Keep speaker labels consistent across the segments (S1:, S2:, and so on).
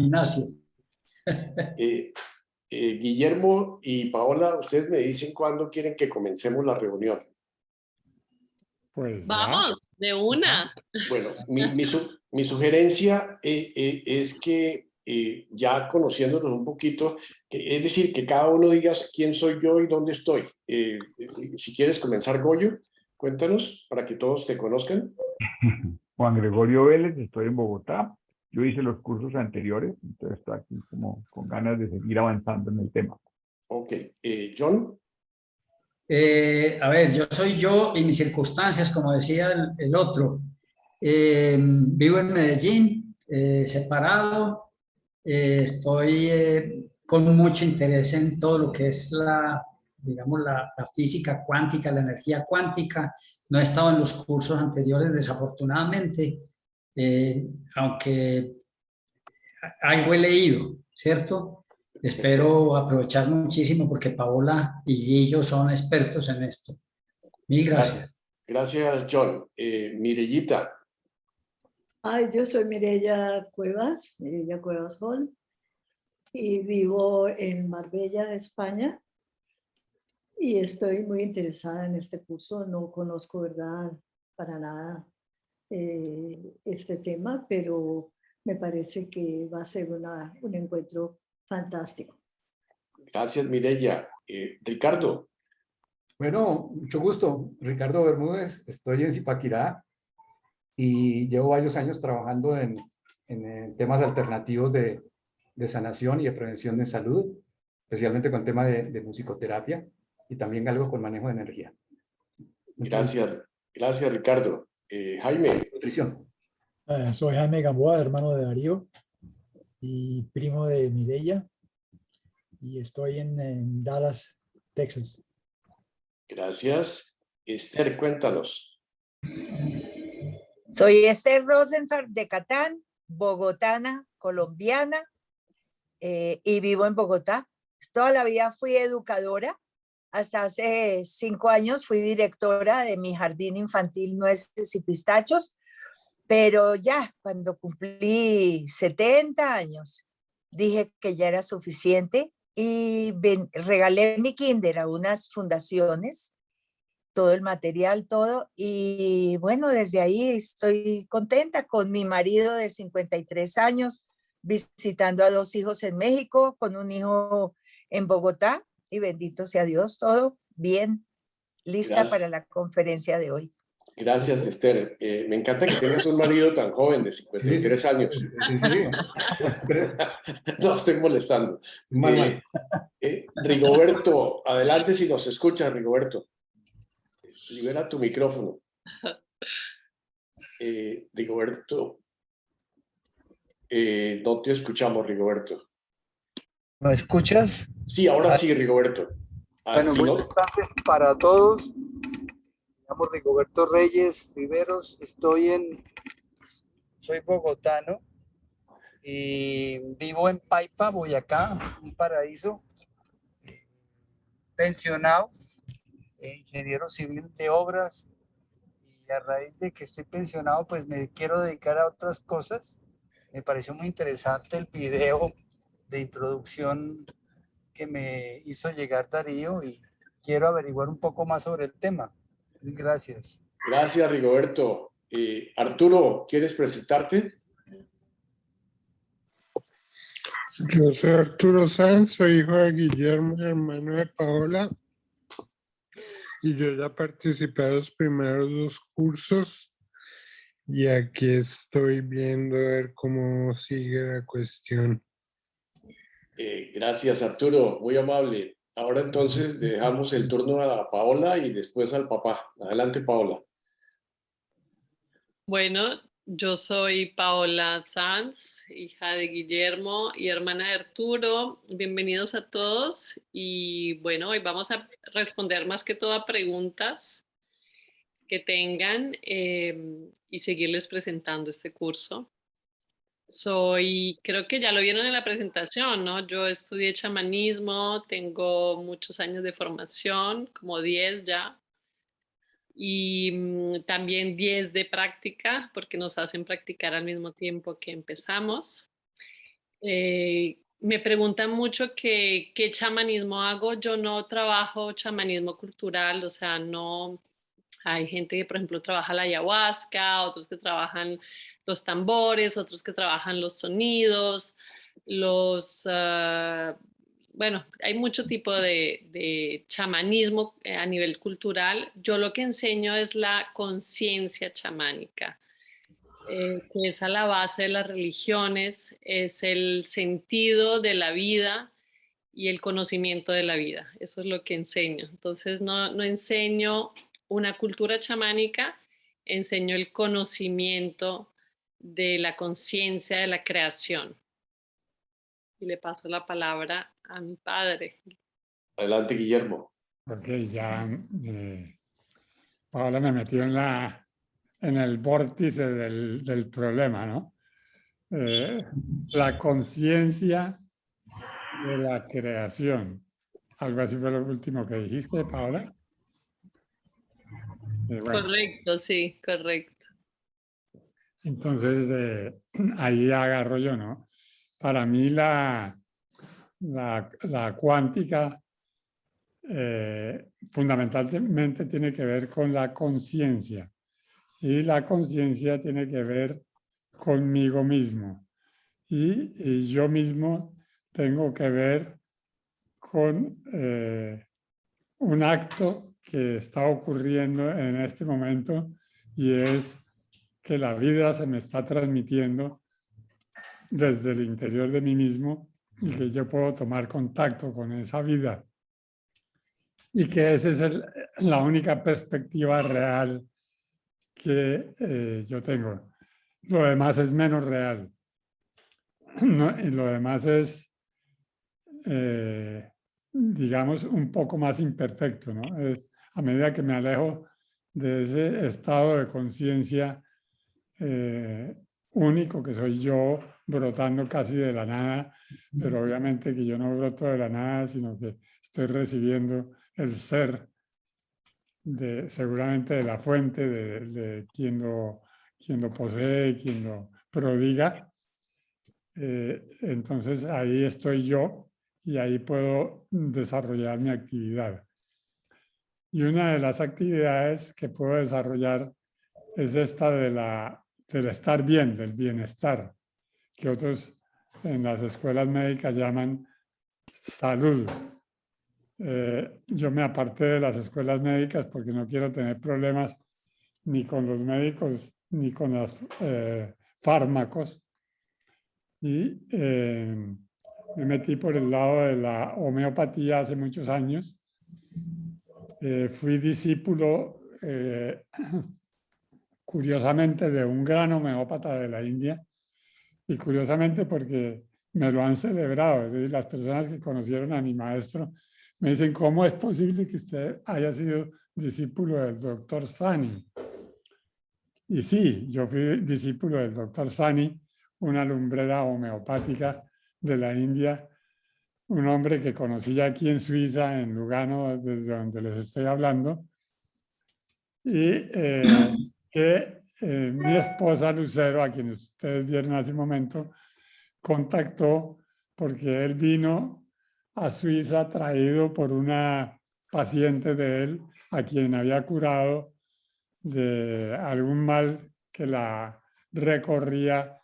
S1: Ignacio.
S2: Eh, Guillermo y Paola, ustedes me dicen cuándo quieren que comencemos la reunión.
S3: Pues ya.
S4: Vamos, de una.
S2: Bueno, mi sugerencia es que ya conociéndonos un poquito, es decir, que cada uno diga quién soy yo y dónde estoy. Si quieres comenzar, Goyo, cuéntanos para que todos te conozcan.
S3: Juan Gregorio Vélez, estoy en Bogotá. Yo hice los cursos anteriores, entonces estoy aquí como con ganas de seguir avanzando en el tema.
S2: Ok. John.
S1: A ver, yo soy yo y mis circunstancias, como decía el otro. Vivo en Medellín, separado. Estoy con mucho interés en todo lo que es digamos, la física cuántica, la energía cuántica. No he estado en los cursos anteriores, desafortunadamente, aunque algo he leído, ¿cierto? Espero aprovechar muchísimo porque Paola y Guillo son expertos en esto. Mil gracias.
S2: Gracias, John. Mirellita.
S5: Ay, yo soy Mireya Cuevas Hall, y vivo en Marbella, España, y estoy muy interesada en este curso. No conozco, ¿verdad?, para nada este tema, pero me parece que va a ser un encuentro fantástico.
S2: Gracias, Mireya. Ricardo.
S6: Bueno, mucho gusto. Ricardo Bermúdez, estoy en Zipaquirá y llevo varios años trabajando en temas alternativos de sanación y de prevención de salud, especialmente con tema de musicoterapia y también algo con manejo de energía.
S2: Gracias, Ricardo. Jaime.
S6: Nutrición.
S7: Soy Jaime Gamboa, hermano de Darío y primo de Mireya, y estoy en Dallas, Texas.
S2: Gracias. Esther, cuéntanos.
S8: Soy Esther Rosenfeld de Catán, bogotana, colombiana, y vivo en Bogotá. Toda la vida fui educadora. Hasta hace 5 años fui directora de mi jardín infantil Nueces y Pistachos, pero ya cuando cumplí 70 años dije que ya era suficiente y regalé mi kinder a unas fundaciones, todo el material, todo, y bueno, desde ahí estoy contenta con mi marido de 53 años, visitando a 2 hijos en México, con un hijo en Bogotá, y bendito sea Dios, todo bien, lista para la conferencia de hoy.
S2: Gracias, Esther. Me encanta que tengas un marido tan joven, de 53 años. No, estoy molestando. Rigoberto, adelante si nos escuchas, Rigoberto. Libera tu micrófono. Rigoberto, no te escuchamos, Rigoberto.
S9: ¿Me escuchas?
S2: Sí, ahora sí, Rigoberto.
S9: Bueno, buenas tardes para todos. Me llamo Rigoberto Reyes Riveros, soy bogotano y vivo en Paipa, Boyacá, un paraíso, pensionado, ingeniero civil de obras, y a raíz de que estoy pensionado, pues me quiero dedicar a otras cosas. Me pareció muy interesante el video de introducción que me hizo llegar Darío y quiero averiguar un poco más sobre el tema. Gracias.
S2: Gracias, Rigoberto. Arturo, ¿quieres presentarte?
S10: Yo soy Arturo Sanz, soy hijo de Guillermo y hermano de Paola, y yo ya participé de los primeros 2 cursos y aquí estoy viendo a ver cómo sigue la cuestión.
S2: Gracias, Arturo, muy amable. Ahora entonces dejamos el turno a Paola y después al papá. Adelante, Paola.
S4: Bueno, yo soy Paola Sanz, hija de Guillermo y hermana de Arturo. Bienvenidos a todos y bueno, hoy vamos a responder más que todo a preguntas que tengan y seguirles presentando este curso. Creo que ya lo vieron en la presentación, ¿no? Yo estudié chamanismo, tengo muchos años de formación, como 10 ya. Y también 10 de práctica, porque nos hacen practicar al mismo tiempo que empezamos. Me preguntan mucho qué chamanismo hago. Yo no trabajo chamanismo cultural, o sea, no. Hay gente que, por ejemplo, trabaja la ayahuasca, otros que trabajan los tambores, otros que trabajan los sonidos, bueno, hay mucho tipo de chamanismo a nivel cultural. Yo lo que enseño es la conciencia chamánica, que es a la base de las religiones, es el sentido de la vida y el conocimiento de la vida. Eso es lo que enseño. Entonces, no enseño una cultura chamánica, enseño el conocimiento de la conciencia de la creación. Y le paso la palabra a mi padre.
S2: Adelante, Guillermo.
S11: Ok, ya Paola me metió en el vórtice del problema, ¿no? La conciencia de la creación. Algo así fue lo último que dijiste, Paola. Bueno,
S4: correcto, sí, correcto.
S11: entonces, ahí agarro yo, ¿no? Para mí la cuántica fundamentalmente tiene que ver con la conciencia. Y la conciencia tiene que ver conmigo mismo. Y yo mismo tengo que ver con un acto que está ocurriendo en este momento, y es que la vida se me está transmitiendo desde el interior de mí mismo y que yo puedo tomar contacto con esa vida. Y que esa es la única perspectiva real que yo tengo. Lo demás es menos real. No, y lo demás es, digamos, un poco más imperfecto, ¿no? Es, a medida que me alejo de ese estado de conciencia único que soy yo, brotando casi de la nada, pero obviamente que yo no broto de la nada, sino que estoy recibiendo el ser seguramente de la fuente, de quien lo posee, quien lo prodiga. Entonces ahí estoy yo y ahí puedo desarrollar mi actividad. Y una de las actividades que puedo desarrollar es esta del estar bien, del bienestar, que otros en las escuelas médicas llaman salud. Yo me aparté de las escuelas médicas porque no quiero tener problemas ni con los médicos ni con los fármacos. Y me metí por el lado de la homeopatía hace muchos años. Fui discípulo, curiosamente, de un gran homeópata de la India, y curiosamente porque me lo han celebrado. Es decir, las personas que conocieron a mi maestro me dicen, ¿cómo es posible que usted haya sido discípulo del doctor Sani? Y sí, yo fui discípulo del doctor Sani, una lumbrera homeopática de la India, un hombre que conocí aquí en Suiza, en Lugano, desde donde les estoy hablando, y que mi esposa Lucero, a quien ustedes vieron hace un momento, contactó porque él vino a Suiza traído por una paciente de él a quien había curado de algún mal que la recorría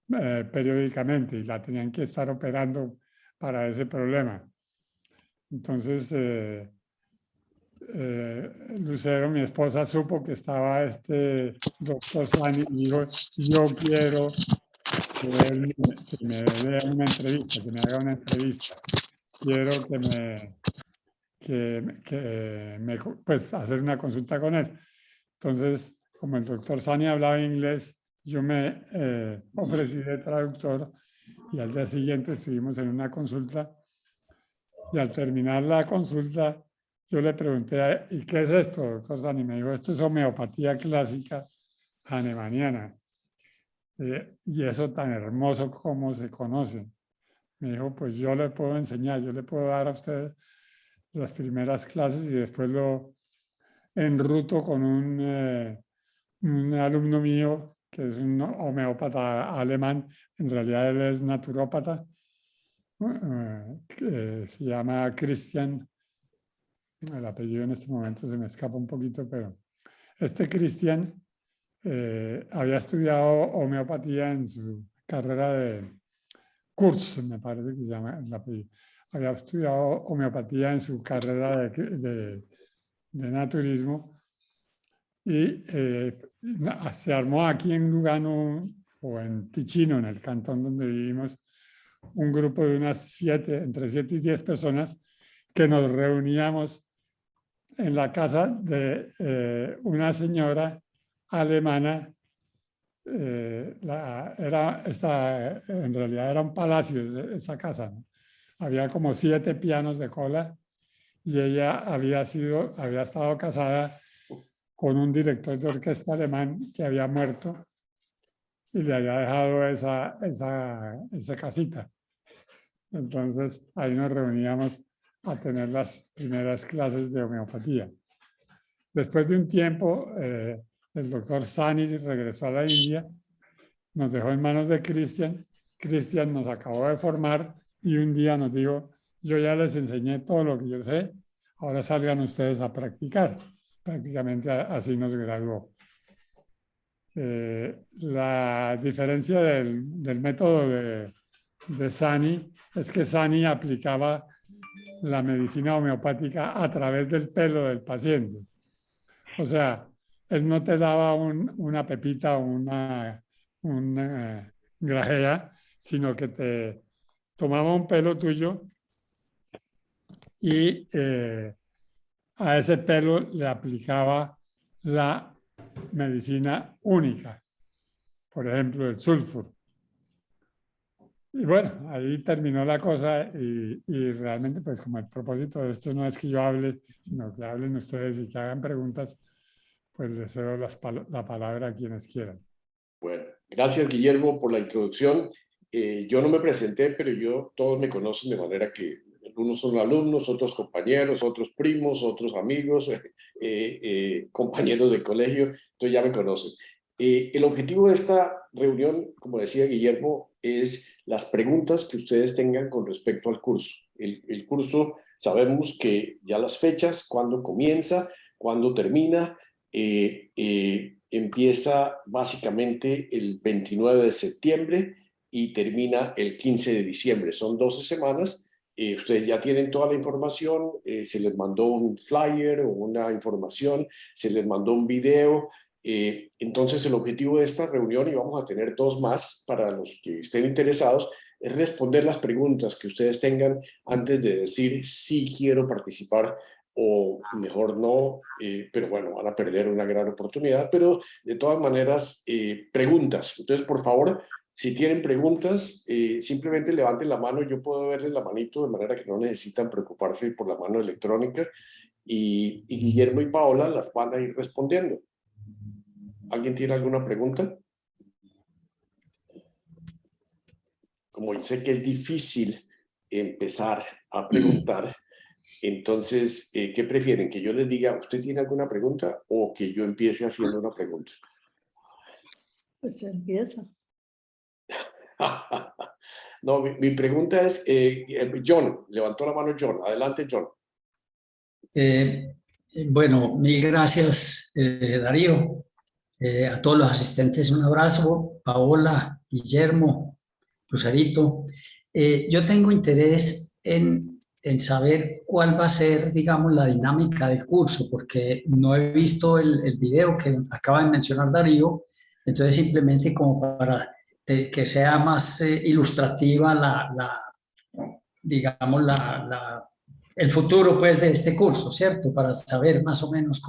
S11: periódicamente y la tenían que estar operando para ese problema. Entonces, Lucero, mi esposa, supo que estaba este doctor Sani y dijo, yo quiero que él me dé una entrevista, que me haga una entrevista. Quiero pues, hacer una consulta con él. Entonces, como el doctor Sani hablaba inglés, yo me ofrecí de traductor y al día siguiente estuvimos en una consulta y al terminar la consulta yo le pregunté, ¿y qué es esto, doctor Sani? Me dijo, esto es homeopatía clásica hahnemanniana. Y eso tan hermoso como se conoce. Me dijo, pues yo le puedo enseñar, yo le puedo dar a usted las primeras clases y después lo enruto con un alumno mío que es un homeópata alemán. En realidad él es naturópata, que se llama Christian. El apellido en este momento se me escapa un poquito, pero este Christian había estudiado homeopatía en su carrera de Kurz, me parece que se llama el apellido. Había estudiado homeopatía en su carrera de naturismo y se armó aquí en Lugano o en Ticino, en el cantón donde vivimos, un grupo de unas entre 7 y 10 personas que nos reuníamos en la casa de una señora alemana. En realidad era un palacio esa casa, ¿no? Había como 7 pianos de cola y ella había estado casada con un director de orquesta alemán que había muerto y le había dejado esa casita. Entonces ahí nos reuníamos a tener las primeras clases de homeopatía. Después de un tiempo, el doctor Sani regresó a la India, nos dejó en manos de Christian. Christian nos acabó de formar y un día nos dijo: yo ya les enseñé todo lo que yo sé, ahora salgan ustedes a practicar. Prácticamente así nos graduó. La diferencia del método de Sani es que Sani aplicaba la medicina homeopática a través del pelo del paciente. O sea, él no te daba una pepita o una grajea, sino que te tomaba un pelo tuyo y a ese pelo le aplicaba la medicina única, por ejemplo, el sulfur. Y bueno, ahí terminó la cosa y realmente, pues como el propósito de esto no es que yo hable, sino que hablen ustedes y que hagan preguntas, pues les cedo la palabra a quienes quieran.
S2: Bueno, gracias Guillermo por la introducción. Yo no me presenté, pero todos me conocen de manera que algunos son alumnos, otros compañeros, otros primos, otros amigos, compañeros de colegio, entonces ya me conocen. El objetivo de esta reunión, como decía Guillermo, es las preguntas que ustedes tengan con respecto al curso. El curso, sabemos que ya las fechas, cuándo comienza, cuándo termina, empieza básicamente el 29 de septiembre y termina el 15 de diciembre. Son 12 semanas. Ustedes ya tienen toda la información, se les mandó un flyer o una información, se les mandó un video. Entonces el objetivo de esta reunión, y vamos a tener 2 más para los que estén interesados, es responder las preguntas que ustedes tengan antes de decir sí quiero participar o mejor no, pero bueno, van a perder una gran oportunidad, pero de todas maneras, preguntas. Entonces, por favor, si tienen preguntas, simplemente levanten la mano, yo puedo verles la manito, de manera que no necesitan preocuparse por la mano electrónica, y Guillermo y Paola las van a ir respondiendo. ¿Alguien tiene alguna pregunta? Como yo sé que es difícil empezar a preguntar, entonces, ¿qué prefieren? ¿Que yo les diga, usted tiene alguna pregunta, o que yo empiece haciendo una pregunta?
S5: Pues empieza.
S2: No, mi pregunta es, John, levantó la mano John. Adelante, John.
S1: Bueno, mil gracias, Darío. A todos los asistentes un abrazo. Paola, Guillermo, Lucerito. Yo tengo interés en saber cuál va a ser, digamos, la dinámica del curso, porque no he visto el video que acaba de mencionar Darío, entonces simplemente como para que sea más ilustrativa digamos, el futuro pues de este curso, ¿cierto? Para saber más o menos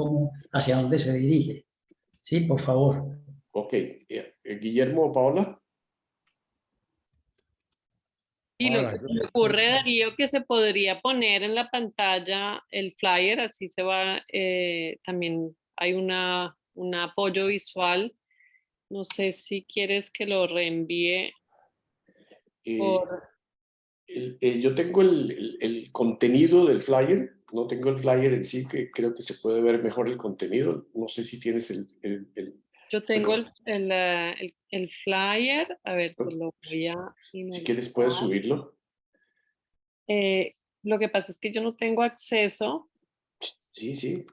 S1: hacia dónde se dirige. Sí, por favor.
S2: Ok. Guillermo o Paola.
S4: Y lo que me ocurre, Darío, que se podría poner en la pantalla el flyer, así se va, también hay un apoyo visual. No sé si quieres que lo reenvíe.
S2: Yo tengo el contenido del flyer, no tengo el flyer en sí, que creo que se puede ver mejor el contenido. No sé si tienes
S4: Yo tengo el flyer, a ver, te lo voy a
S2: Si quieres puedes subirlo.
S4: Lo que pasa es que yo no tengo acceso.
S2: Sí, sí.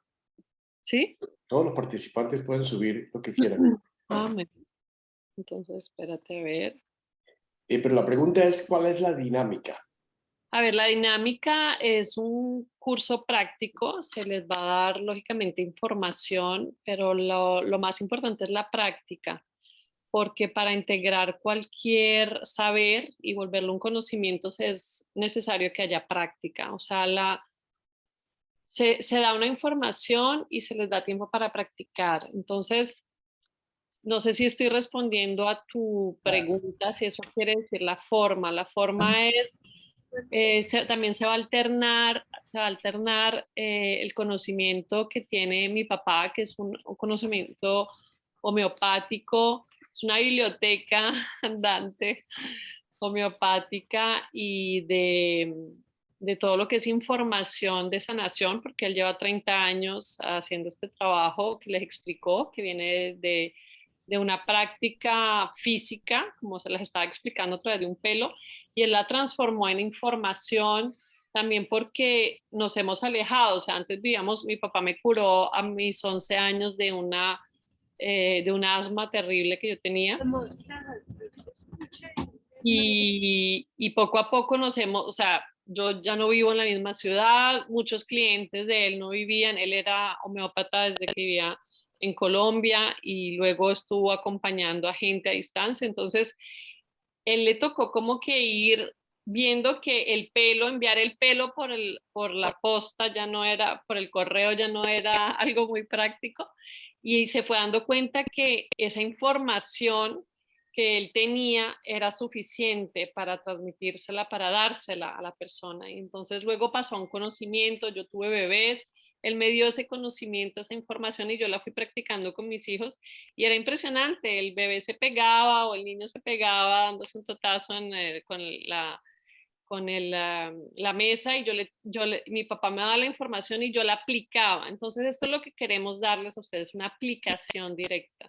S4: ¿Sí?
S2: Todos los participantes pueden subir lo que quieran.
S4: Entonces, espérate a ver.
S2: Pero la pregunta es, ¿cuál es la dinámica?
S4: A ver, la dinámica es un curso práctico, se les va a dar lógicamente información, pero lo más importante es la práctica, porque para integrar cualquier saber y volverlo un conocimiento es necesario que haya práctica. O sea, se da una información y se les da tiempo para practicar. Entonces, no sé si estoy respondiendo a tu pregunta, si eso quiere decir la forma. La forma es, también se va a alternar el conocimiento que tiene mi papá, que es un conocimiento homeopático, es una biblioteca andante homeopática y de todo lo que es información de sanación, porque él lleva 30 años haciendo este trabajo que les explicó, que viene de una práctica física, como se les estaba explicando a través de un pelo, y él la transformó en información también porque nos hemos alejado. O sea, antes vivíamos, mi papá me curó a mis 11 años de un asma terrible que yo tenía. Y poco a poco o sea, yo ya no vivo en la misma ciudad, muchos clientes de él no vivían, él era homeópata desde que vivía en Colombia y luego estuvo acompañando a gente a distancia, entonces él le tocó como que ir viendo que enviar el pelo por la posta ya no era, por el correo ya no era algo muy práctico y se fue dando cuenta que esa información que él tenía era suficiente para transmitírsela, para dársela a la persona. Y entonces luego pasó a un conocimiento, yo tuve bebés, él me dio ese conocimiento, esa información y yo la fui practicando con mis hijos y era impresionante, el bebé se pegaba o el niño se pegaba dándose un totazo con la mesa y mi papá me daba la información y yo la aplicaba. Entonces esto es lo que queremos darles a ustedes, una aplicación directa.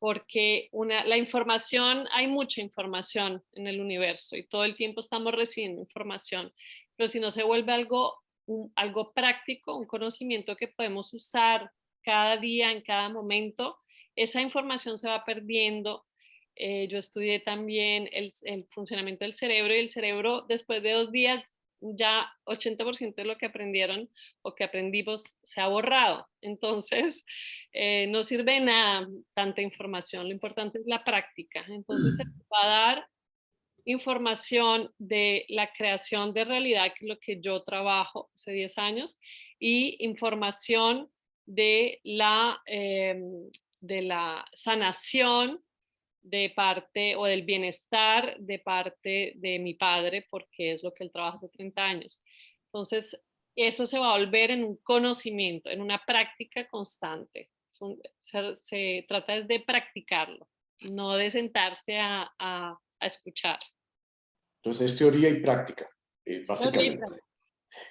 S4: Porque la información, hay mucha información en el universo y todo el tiempo estamos recibiendo información, pero si no se vuelve algo práctico, un conocimiento que podemos usar cada día, en cada momento, esa información se va perdiendo. Yo estudié también el funcionamiento del cerebro y el cerebro después de 2 días ya 80% de lo que aprendieron o que aprendimos se ha borrado. Entonces, no sirve de nada tanta información, lo importante es la práctica. Entonces, se va a dar información de la creación de realidad, que es lo que yo trabajo hace 10 años, y información de la sanación de parte o del bienestar de parte de mi padre, porque es lo que él trabaja hace 30 años. Entonces, eso se va a volver en un conocimiento, en una práctica constante. Se trata de practicarlo, no de sentarse a escuchar.
S2: Entonces es teoría y práctica, básicamente.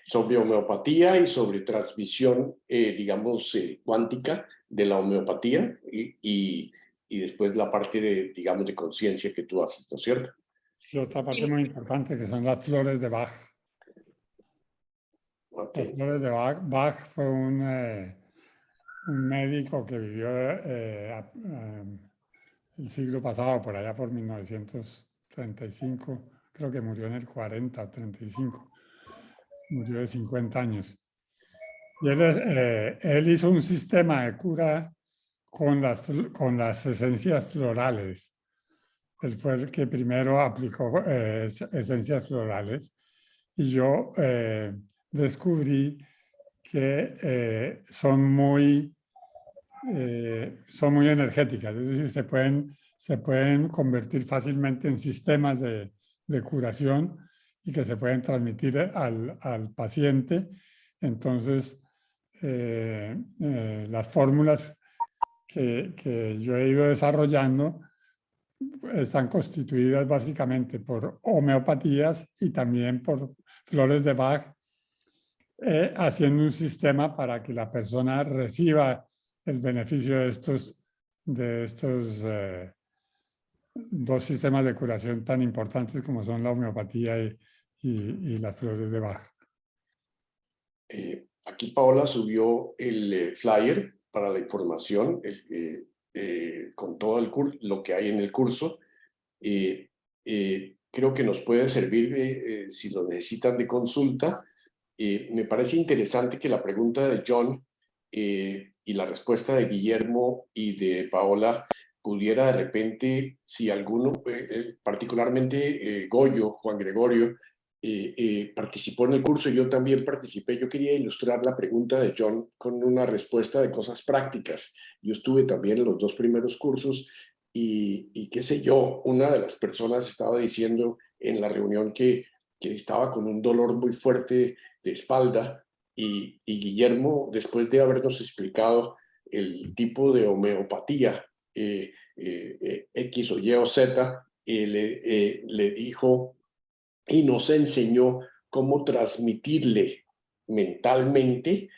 S2: Sobre homeopatía y sobre transmisión, digamos, cuántica de la homeopatía y después la parte de, digamos, de conciencia que tú haces, ¿no es cierto?
S11: Y otra parte muy importante que son las flores de Bach.
S2: Okay.
S11: Las flores de Bach. Bach fue un médico que vivió el siglo pasado, por allá por 1935, creo que murió en el 40 o 35, murió de 50 años. Y él hizo un sistema de cura con las esencias florales. Él fue el que primero aplicó esencias florales y yo descubrí que son muy energéticas, es decir, se pueden convertir fácilmente en sistemas de curación y que se pueden transmitir al paciente. Entonces, las fórmulas que yo he ido desarrollando están constituidas básicamente por homeopatías y también por flores de Bach, haciendo un sistema para que la persona reciba el beneficio de estos de estos dos sistemas de curación tan importantes como son la homeopatía y las flores de Bach.
S2: Aquí Paola subió el flyer para la información con todo lo que hay en el curso. Creo que nos puede servir si lo necesitan de consulta. Me parece interesante que la pregunta de John y la respuesta de Guillermo y de Paola pudiera de repente, si alguno, particularmente Goyo, Juan Gregorio, participó en el curso, yo también participé. Yo quería ilustrar la pregunta de John con una respuesta de cosas prácticas. Yo estuve también en los 2 primeros cursos y qué sé yo, una de las personas estaba diciendo en la reunión que estaba con un dolor muy fuerte de espalda y Guillermo, después de habernos explicado el tipo de homeopatía X o Y o Z, le dijo y nos enseñó cómo transmitirle mentalmente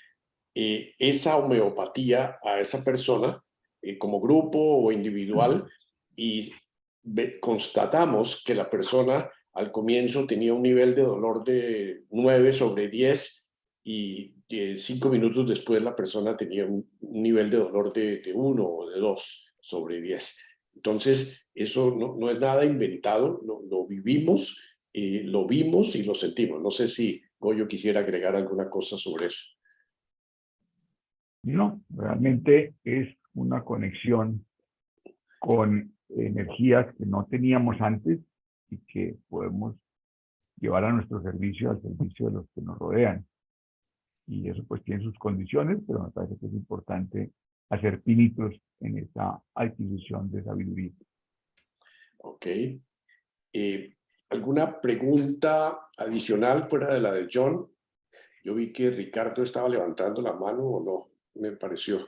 S2: esa homeopatía a esa persona como grupo o individual, y constatamos que la persona al comienzo tenía un nivel de dolor de 9/10 y 5 minutos después la persona tenía un nivel de dolor de 1 o de 2/10. Entonces, eso no es nada inventado, lo vivimos, lo vimos y lo sentimos. No sé si Goyo quisiera agregar alguna cosa sobre eso.
S3: No, realmente es una conexión con energías que no teníamos antes y que podemos llevar a nuestro servicio, al servicio de los que nos rodean. Y eso pues tiene sus condiciones, pero me parece que es importante hacer pinitos en esa adquisición de sabiduría.
S2: Ok. ¿Alguna pregunta adicional fuera de la de John? Yo vi que Ricardo estaba levantando la mano o no, me pareció.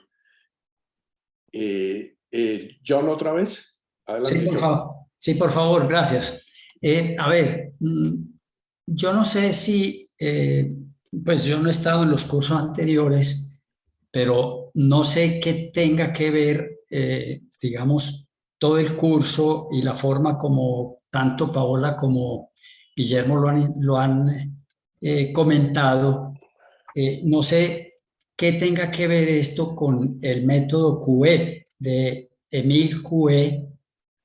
S2: John, otra vez. Adelante,
S1: Sí, por
S2: John.
S1: favor. Sí, por favor, gracias. A ver, yo no sé si, pues yo no he estado en los cursos anteriores, pero no sé qué tenga que ver, digamos, todo el curso y la forma como tanto Paola como Guillermo lo han comentado. No sé qué tenga que ver esto con el método QE de Émile Coué,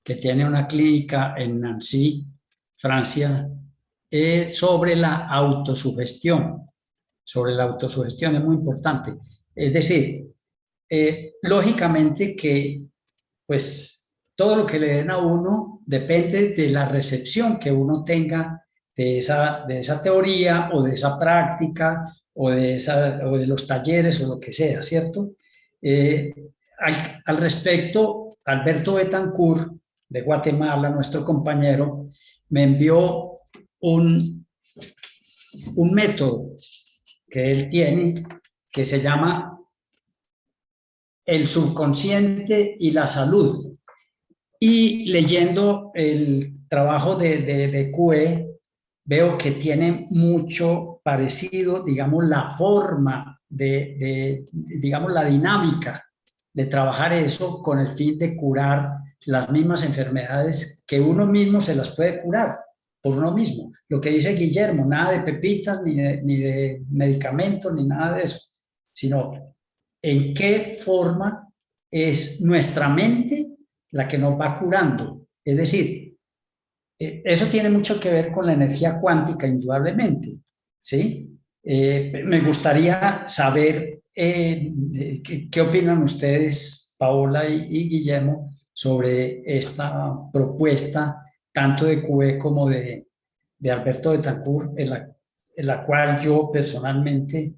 S1: que tiene una clínica en Nancy, Francia, sobre la autosugestión. Sobre la autosugestión es muy importante. Es decir, lógicamente que pues todo lo que le den a uno depende de la recepción que uno tenga de esa teoría o de esa práctica o de los talleres o lo que sea, ¿cierto? Al respecto, Alberto Betancourt, de Guatemala, nuestro compañero, me envió un método que él tiene que se llama el subconsciente y la salud. Y leyendo el trabajo de QE, veo que tiene mucho parecido, digamos, la forma digamos, la dinámica de trabajar eso con el fin de curar las mismas enfermedades que uno mismo se las puede curar por uno mismo. Lo que dice Guillermo, nada de pepitas, ni de medicamentos, ni nada de eso, sino en qué forma es nuestra mente la que nos va curando. Es decir, eso tiene mucho que ver con la energía cuántica, indudablemente, ¿sí? Me gustaría saber qué opinan ustedes, Paola y Guillermo, sobre esta propuesta, tanto de QE como de Alberto Betancourt, en la cual yo personalmente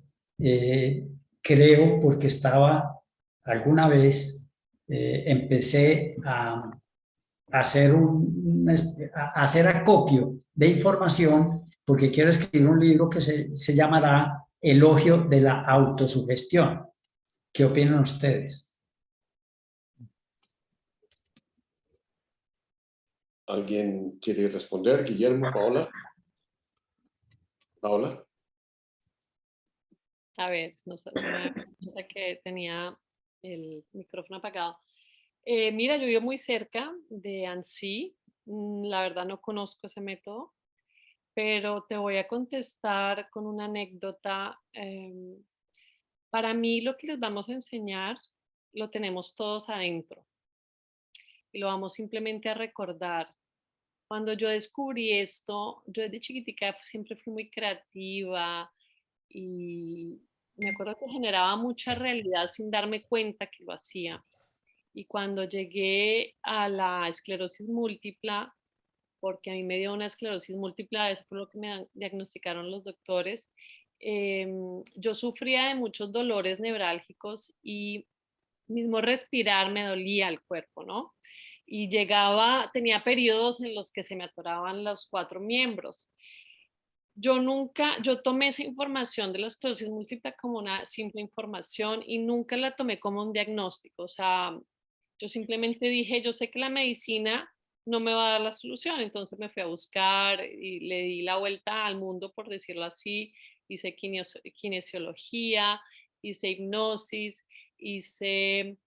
S1: creo, porque estaba alguna vez, empecé a hacer hacer acopio de información, porque quiero escribir un libro que se llamará Elogio de la autosugestión. ¿Qué opinan ustedes?
S2: ¿Alguien quiere responder? Guillermo, Paola. Paola.
S4: A ver, me di cuenta que tenía el micrófono apagado. Mira, yo vivo muy cerca de Annecy. La verdad no conozco ese método, pero te voy a contestar con una anécdota. Para mí lo que les vamos a enseñar lo tenemos todos adentro y lo vamos simplemente a recordar. Cuando yo descubrí esto, yo desde chiquitica siempre fui muy creativa y me acuerdo que generaba mucha realidad sin darme cuenta que lo hacía. Y cuando llegué a la esclerosis múltiple, porque a mí me dio una esclerosis múltiple, eso fue lo que me diagnosticaron los doctores, yo sufría de muchos dolores nevrálgicos y mismo respirar me dolía el cuerpo, ¿no? Y tenía periodos en los que se me atoraban los 4 miembros. Yo tomé esa información de la esclerosis múltiple como una simple información y nunca la tomé como un diagnóstico. O sea, yo simplemente dije, yo sé que la medicina no me va a dar la solución, entonces me fui a buscar y le di la vuelta al mundo, por decirlo así. Hice kinesiología, hice hipnosis, hice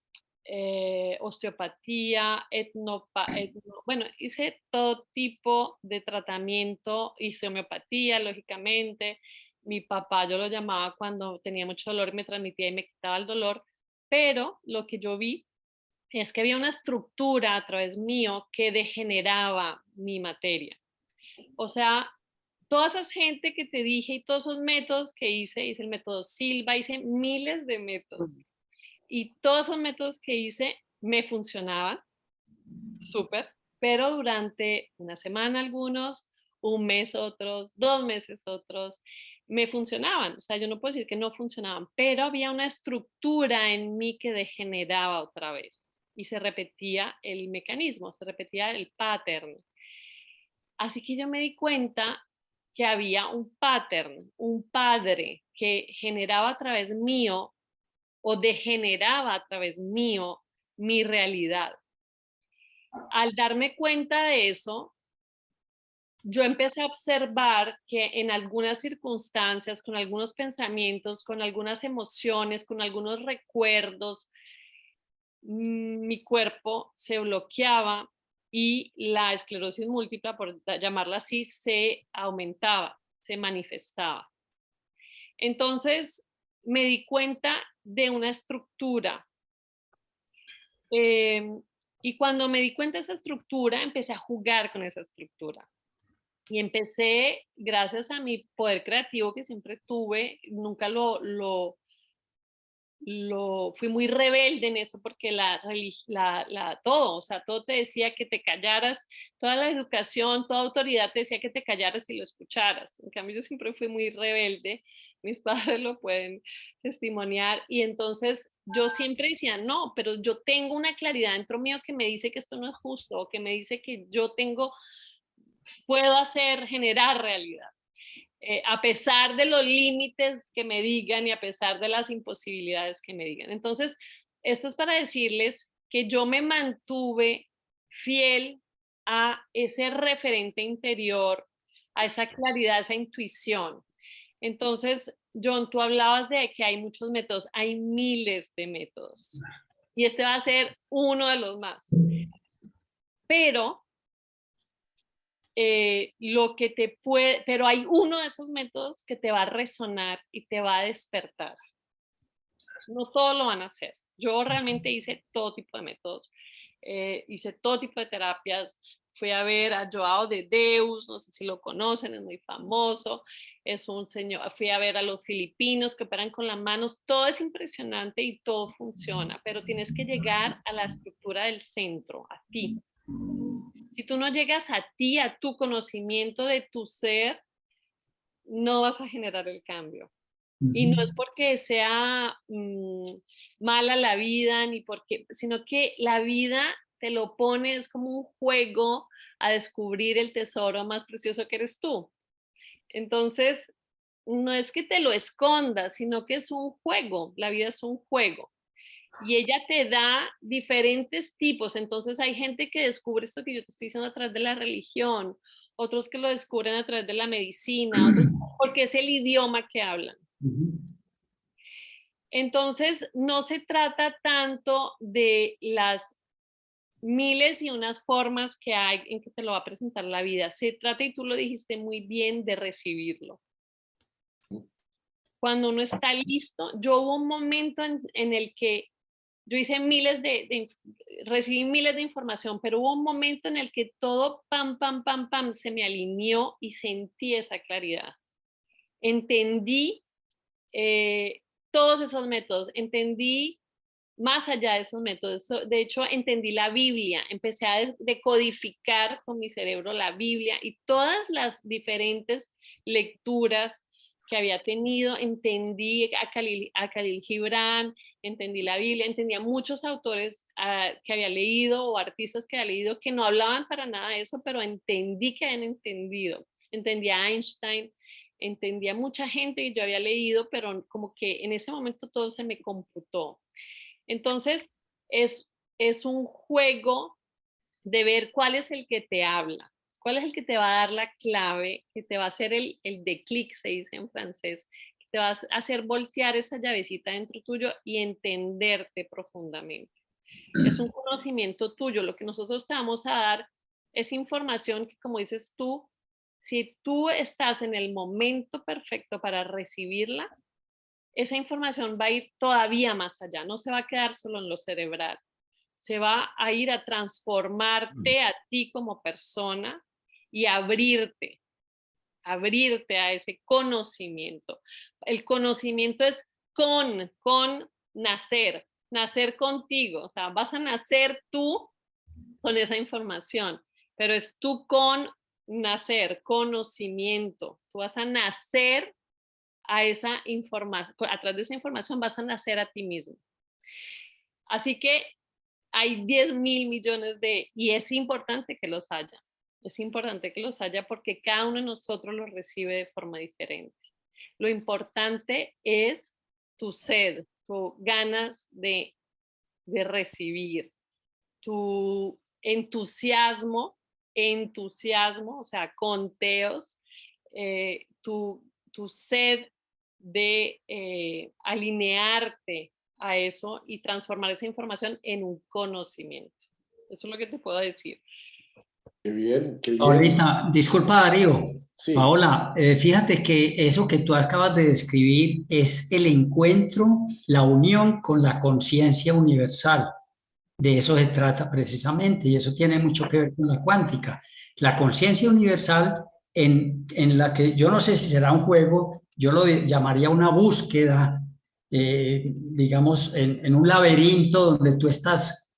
S4: osteopatía, bueno, hice todo tipo de tratamiento, hice homeopatía, lógicamente. Mi papá, yo lo llamaba cuando tenía mucho dolor y me transmitía y me quitaba el dolor, pero lo que yo vi es que había una estructura a través mío que degeneraba mi materia. O sea, toda esa gente que te dije y todos esos métodos que hice el método Silva, hice miles de métodos. Y todos esos métodos que hice me funcionaban súper, pero durante una semana algunos, un mes otros, 2 meses otros, me funcionaban. O sea, yo no puedo decir que no funcionaban, pero había una estructura en mí que degeneraba otra vez y se repetía el mecanismo, se repetía el pattern. Así que yo me di cuenta que había un pattern, un padre que generaba a través mío o degeneraba a través mío mi realidad. Al darme cuenta de eso, yo empecé a observar que en algunas circunstancias, con algunos pensamientos, con algunas emociones, con algunos recuerdos, mi cuerpo se bloqueaba y la esclerosis múltiple, por llamarla así, se aumentaba, se manifestaba. Entonces, me di cuenta de una estructura. Y cuando me di cuenta de esa estructura, empecé a jugar con esa estructura. Y empecé, gracias a mi poder creativo que siempre tuve, nunca fui muy rebelde en eso porque todo, o sea, todo te decía que te callaras, toda la educación, toda autoridad te decía que te callaras y lo escucharas. En cambio, yo siempre fui muy rebelde, mis padres lo pueden testimoniar, y entonces yo siempre decía, no, pero yo tengo una claridad dentro mío que me dice que esto no es justo, o que me dice que puedo generar realidad. A pesar de los límites que me digan y a pesar de las imposibilidades que me digan. Entonces, esto es para decirles que yo me mantuve fiel a ese referente interior, a esa claridad, a esa intuición. Entonces, John, tú hablabas de que hay muchos métodos, hay miles de métodos. Y este va a ser uno de los más. Pero pero hay uno de esos métodos que te va a resonar y te va a despertar. No todos lo van a hacer. Yo realmente hice todo tipo de métodos, hice todo tipo de terapias. Fui a ver a Joao de Deus, no sé si lo conocen, es muy famoso. Es un señor. Fui a ver a los filipinos que operan con las manos. Todo es impresionante y todo funciona, pero tienes que llegar a la estructura del centro, a ti. Si tú no llegas a ti, a tu conocimiento de tu ser, no vas a generar el cambio. Y no es porque sea mala la vida, sino que la vida te lo pone, es como un juego a descubrir el tesoro más precioso que eres tú. Entonces, no es que te lo escondas, sino que es un juego, la vida es un juego. Y ella te da diferentes tipos. Entonces hay gente que descubre esto que yo te estoy diciendo a través de la religión, otros que lo descubren a través de la medicina, otros porque es el idioma que hablan. Entonces no se trata tanto de las miles y unas formas que hay en que te lo va a presentar la vida. Se trata, y tú lo dijiste muy bien, de recibirlo. Cuando uno está listo, yo hubo un momento en el que yo hice recibí miles de información, pero hubo un momento en el que todo pam, pam, pam, pam, se me alineó y sentí esa claridad. Entendí todos esos métodos, entendí más allá de esos métodos. De hecho, entendí la Biblia, empecé a decodificar con mi cerebro la Biblia y todas las diferentes lecturas que había tenido. Entendí a Khalil Gibran, entendí la Biblia, entendí a muchos autores que había leído o artistas que había leído que no hablaban para nada de eso, pero entendí que habían entendido. Entendí a Einstein, entendí a mucha gente que yo había leído, pero como que en ese momento todo se me computó. Entonces, es un juego de ver cuál es el que te habla, cuál es el que te va a dar la clave, que te va a hacer el déclic, se dice en francés, que te va a hacer voltear esa llavecita dentro tuyo y entenderte profundamente. Es un conocimiento tuyo, lo que nosotros te vamos a dar es información que, como dices tú, si tú estás en el momento perfecto para recibirla, esa información va a ir todavía más allá, no se va a quedar solo en lo cerebral, se va a ir a transformarte a ti como persona y abrirte a ese conocimiento. El conocimiento es con nacer contigo, o sea, vas a nacer tú con esa información, pero es tú con nacer, conocimiento, tú vas a nacer a esa información, a través de esa información vas a nacer a ti mismo. Así que hay 10.000 millones y es importante que los haya. Es importante que los haya porque cada uno de nosotros los recibe de forma diferente. Lo importante es tu sed, tus ganas de recibir, tu entusiasmo, o sea, conteos, tu sed de alinearte a eso y transformar esa información en un conocimiento. Eso es lo que te puedo decir.
S2: Qué bien, qué bien.
S1: Ahorita, disculpa Darío.
S2: Sí.
S1: Paola, fíjate que eso que tú acabas de describir es el encuentro, la unión con la conciencia universal. De eso se trata precisamente y eso tiene mucho que ver con la cuántica. La conciencia universal en la que yo no sé si será un juego, yo lo llamaría una búsqueda, digamos, en un laberinto donde tú estás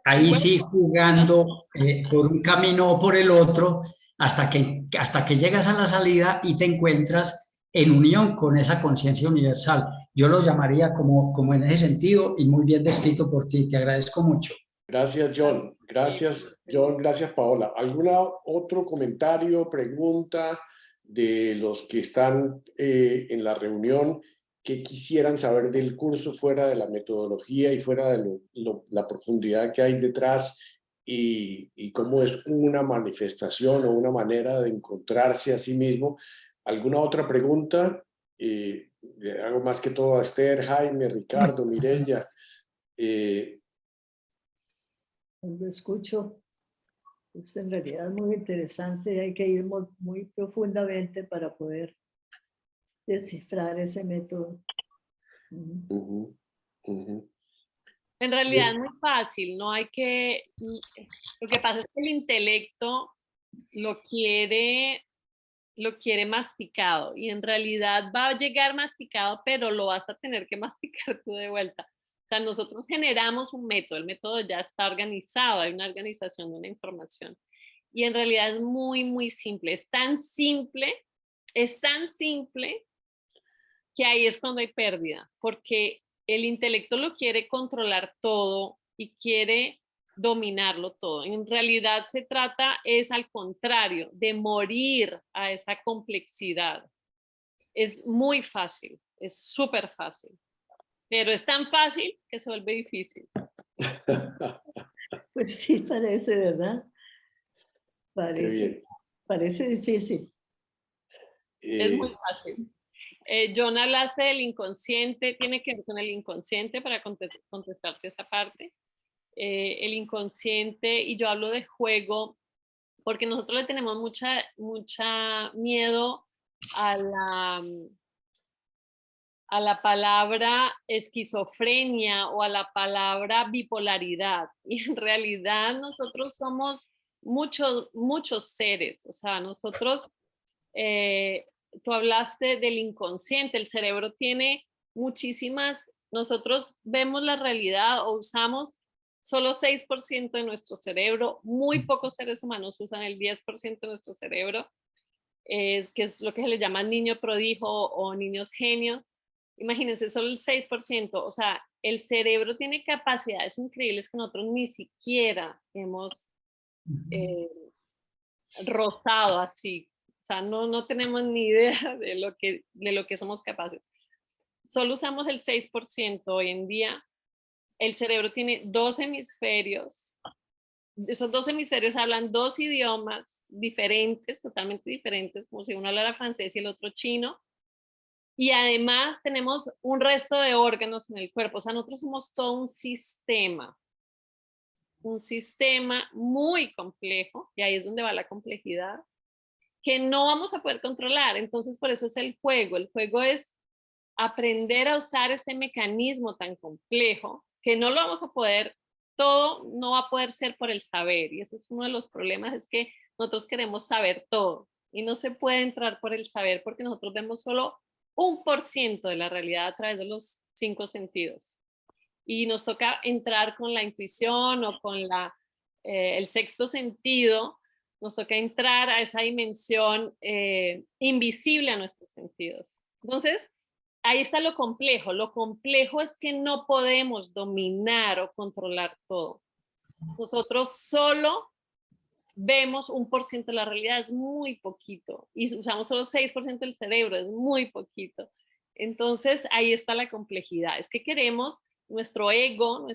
S1: ahí sí jugando por un camino o por el otro hasta que llegas a la salida y te encuentras en unión con esa conciencia universal. Yo lo llamaría como en ese sentido y muy bien descrito por ti. Te agradezco mucho.
S2: Gracias, John. Gracias, John. Gracias, Paola. ¿Algún otro comentario, pregunta de los que están en la reunión que quisieran saber del curso fuera de la metodología y fuera de la profundidad que hay detrás y cómo es una manifestación o una manera de encontrarse a sí mismo? ¿Alguna otra pregunta? Hago más que todo a Esther, Jaime, Ricardo, Mireya.
S5: Cuando escucho, es en realidad muy interesante, hay que ir muy profundamente para poder descifrar ese método.
S4: En realidad es muy fácil, no hay que... Lo que pasa es que el intelecto lo quiere masticado y en realidad va a llegar masticado, pero lo vas a tener que masticar tú de vuelta. O sea, nosotros generamos un método, el método ya está organizado, hay una organización de una información y en realidad es muy, muy simple. Es tan simple que ahí es cuando hay pérdida, porque el intelecto lo quiere controlar todo y quiere dominarlo todo. En realidad se trata, es al contrario, de morir a esa complejidad. Es muy fácil, es súper fácil, pero es tan fácil que se vuelve difícil.
S5: Pues sí, parece, ¿verdad? Parece difícil.
S4: Es muy fácil. John, hablaste del inconsciente, tiene que ver con el inconsciente para contestarte esa parte. el inconsciente, y yo hablo de juego porque nosotros le tenemos mucha miedo a la palabra esquizofrenia o a la palabra bipolaridad, y en realidad nosotros somos muchos seres. O sea, nosotros, tú hablaste del inconsciente, el cerebro tiene muchísimas, nosotros vemos la realidad o usamos solo 6% de nuestro cerebro, muy pocos seres humanos usan el 10% de nuestro cerebro, que es lo que se le llama niño prodigio o niños genios. Imagínense, solo el 6%, o sea, el cerebro tiene capacidades increíbles que nosotros ni siquiera hemos rozado así. O sea, no tenemos ni idea de lo que somos capaces. Solo usamos el 6% hoy en día. El cerebro tiene 2 hemisferios. Esos 2 hemisferios hablan 2 idiomas diferentes, totalmente diferentes, como si uno hablara francés y el otro chino. Y además tenemos un resto de órganos en el cuerpo. O sea, nosotros somos todo un sistema muy complejo, y ahí es donde va la complejidad, que no vamos a poder controlar. Entonces, por eso es el juego. El juego es aprender a usar este mecanismo tan complejo, que no lo vamos a poder, todo no va a poder ser por el saber. Y ese es uno de los problemas, es que nosotros queremos saber todo, y no se puede entrar por el saber, porque nosotros vemos solo 1% de la realidad a través de los 5 sentidos. Y nos toca entrar con la intuición o con el sexto sentido, nos toca entrar a esa dimensión invisible a nuestros sentidos. Entonces, ahí está lo complejo. Lo complejo es que no podemos dominar o controlar todo. Nosotros solo vemos 1% de la realidad, es muy poquito, y usamos solo 6% del cerebro, es muy poquito. Entonces ahí está la complejidad, es que queremos, nuestro ego,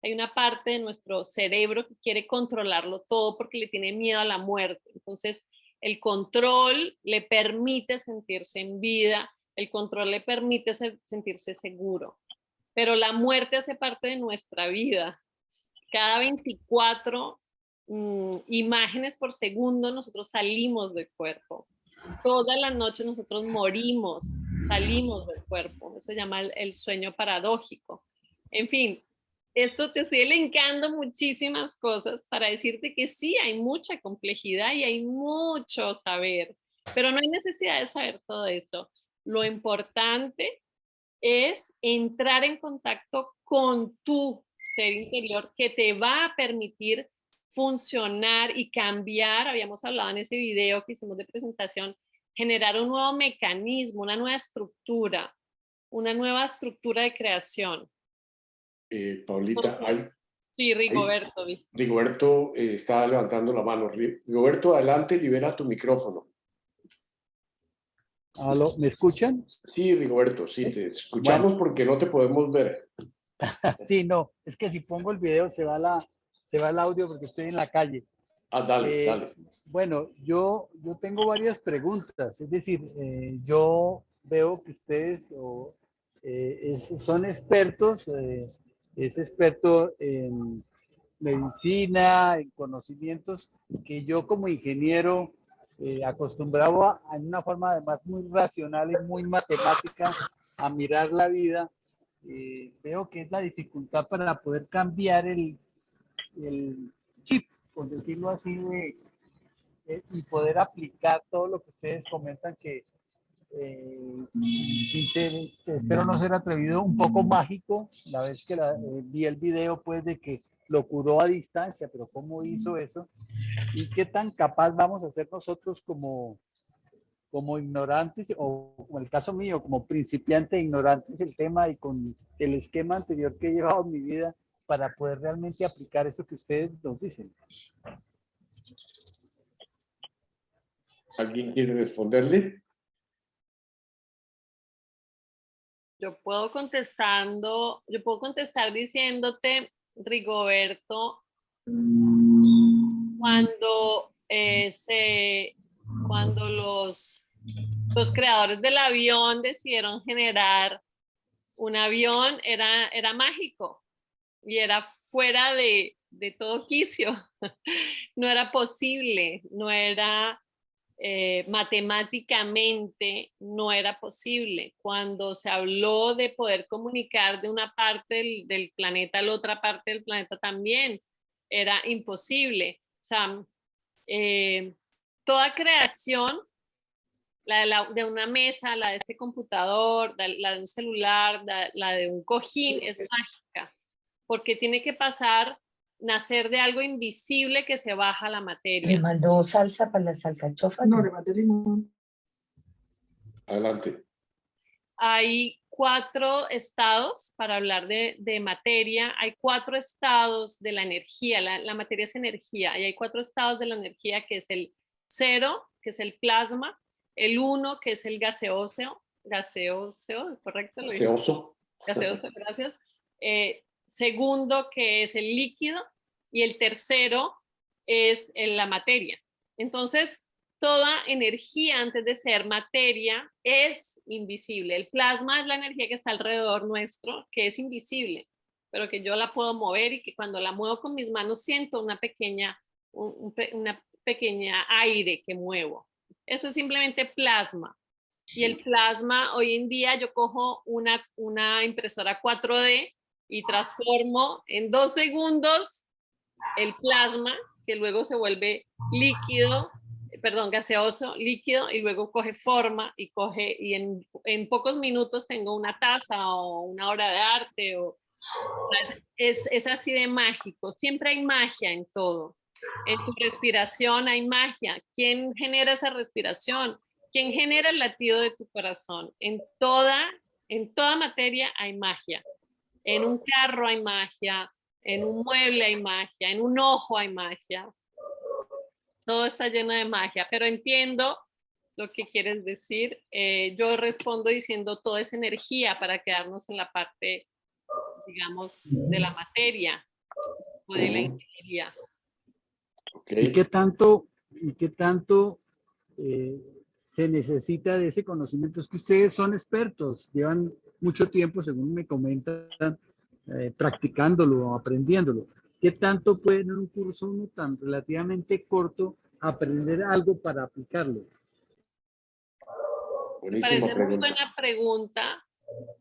S4: hay una parte de nuestro cerebro que quiere controlarlo todo porque le tiene miedo a la muerte. Entonces el control le permite sentirse en vida, el control le permite sentirse seguro, pero la muerte hace parte de nuestra vida. Cada 24 imágenes por segundo nosotros salimos del cuerpo. Toda la noche nosotros morimos, salimos del cuerpo. Eso se llama el sueño paradójico. En fin, esto te estoy elencando muchísimas cosas para decirte que sí, hay mucha complejidad y hay mucho saber, pero no hay necesidad de saber todo eso. Lo importante es entrar en contacto con tu ser interior, que te va a permitir funcionar y cambiar. Habíamos hablado en ese video que hicimos de presentación, generar un nuevo mecanismo, una nueva estructura de creación.
S2: Paulita,
S4: sí, Rigoberto.
S2: Rigoberto está levantando la mano. Rigoberto, adelante, libera tu micrófono.
S9: ¿Aló? ¿Me escuchan?
S2: Sí, Rigoberto, sí, te escuchamos, bueno, porque no te podemos ver.
S9: Sí, no, es que si pongo el video se va el audio porque estoy en la calle.
S2: Dale.
S9: Bueno, yo tengo varias preguntas, es decir, yo veo que ustedes son expertos, es experto en medicina, en conocimientos que yo como ingeniero acostumbrado en una forma además muy racional y muy matemática a mirar la vida. Veo que es la dificultad para poder cambiar el chip, por decirlo así, y poder aplicar todo lo que ustedes comentan, que espero no ser atrevido, un poco mágico, la vez que vi el video, pues, de que lo curó a distancia, pero ¿cómo hizo eso? ¿Y qué tan capaz vamos a ser nosotros como ignorantes, o como el caso mío, como principiante ignorante del tema y con el esquema anterior que he llevado en mi vida, para poder realmente aplicar eso que ustedes nos dicen?
S2: ¿Alguien quiere responderle?
S4: Yo puedo contestar diciéndote, Rigoberto, cuando los creadores del avión decidieron generar un avión, era mágico y era fuera de todo quicio. No era posible, no era matemáticamente, no era posible. Cuando se habló de poder comunicar de una parte del planeta a la otra parte del planeta también, era imposible. O sea, toda creación, de una mesa, la de este computador, la de un celular, la de un cojín, es mágica, porque tiene que nacer de algo invisible que se baja a la materia.
S8: ¿Le mandó salsa para las alcachofas?
S5: No, le mandé limón.
S2: Adelante.
S4: Hay 4 estados, para hablar de materia, hay 4 estados de la energía, la materia es energía, y hay 4 estados de la energía, que es el 0, que es el plasma, el 1, que es el gaseoso, ¿correcto?
S2: Gaseoso.
S4: Gaseoso, gracias. Segundo, que es el líquido, y el tercero es la materia. Entonces, toda energía antes de ser materia es invisible. El plasma es la energía que está alrededor nuestro, que es invisible, pero que yo la puedo mover y que cuando la muevo con mis manos siento una pequeña aire que muevo. Eso es simplemente plasma. Y el plasma, hoy en día yo cojo una impresora 4D y transformo en 2 segundos el plasma, que luego se vuelve gaseoso, líquido, y luego coge forma y en pocos minutos tengo una taza o una obra de arte. Es así de mágico. Siempre hay magia en todo. En tu respiración hay magia. ¿Quién genera esa respiración? ¿Quién genera el latido de tu corazón? En toda materia hay magia. En un carro hay magia, en un mueble hay magia, en un ojo hay magia. Todo está lleno de magia, pero entiendo lo que quieres decir. Yo respondo diciendo todo es energía, para quedarnos en la parte, digamos, de la materia o de la ingeniería.
S2: Okay.
S12: ¿Y qué tanto se necesita de ese conocimiento? Es que ustedes son expertos, llevan mucho tiempo, según me comentan, practicándolo, aprendiéndolo. ¿Qué tanto puede en un curso uno tan relativamente corto aprender algo para aplicarlo?
S4: Me parece muy buena pregunta.